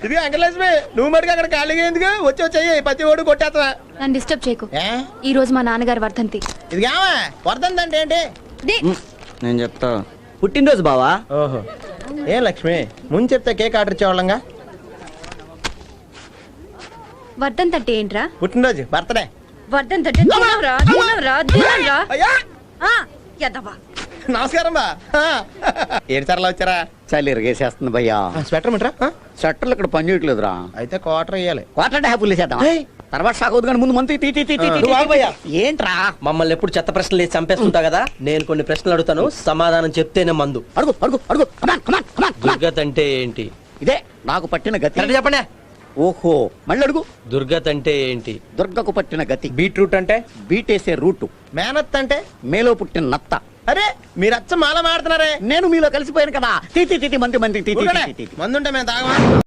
ఇది వెంకటలక్ష్మి నువ్వు మటుకు అక్కడ ఖాళీగా ఎందుకు వచ్చి వచ్చాయి ప్రతి ఓడు కొట్టేస్తా. నన్ను డిస్టర్బ్ చేయకు. ఏ? ఈ రోజు మా నాన్నగారు వర్ధంతి. ఇది కావా వర్ధంతి ఏంటి? నేను చెప్తా. పుట్టినరోజు బావా. ఓహో ఏం లక్ష్మి ముందు చెప్తే కేక్ ఆర్డర్ ఇచ్చేవాళ్ళంగా. వర్ధంతి అంటే ఏంట్రా? పుట్టినరోజు బర్త్డే. వర్ధంతి అంటే తినవురా, తినవురా, తినవురా. అయ్యా ఆ, యదవ్వా. నమస్కారం బా. ఏడు సార్లు వచ్చారా? చలి ఇరగేసేస్తుంది భయ్యా. స్వెటర్ మిట్రా. షట్టర్లు ఇక్కడ పని చేయట్లేదురా. అయితే క్వార్టర్ వేయాలి. క్వార్టర్ హ్యాపీలు చేద్దాం. ఏయ్. తర్వాత షాక్ అవుతుంది కానీ ముందు మంత్ నువ్వు ఆగబోయ్యా. ఏంట్రా? మమ్మల్ని ఎప్పుడు చెత్త ప్రశ్నలు వేసి చంపేస్తుంటా కదా. నేను కొన్ని ప్రశ్నలు అడుగుతాను, సమాధానం చెప్తేనే మందు. అడుగు అడుగు అడుగు. కమాన్ కమాన్ కమాన్. దుర్గత్ అంటే ఏంటి? ఇదే నాకు పట్టిన గతి. కరెక్ట్ చెప్పండి. ఓహో మళ్ళీ అడుగు. దుర్గత్ అంటే ఏంటి? దుర్గకు పట్టిన గతి. బీట్రూట్ అంటే? బీటేసే రూటు. మేనత్ అంటే? మేలో పుట్టిన నత్త. అరే మీరు అచ్చ మాల మాడుతున్నారే. నేను మీలో కలిసిపోయాను కదా. మంది మంది మందుంటే మేము తాగమా?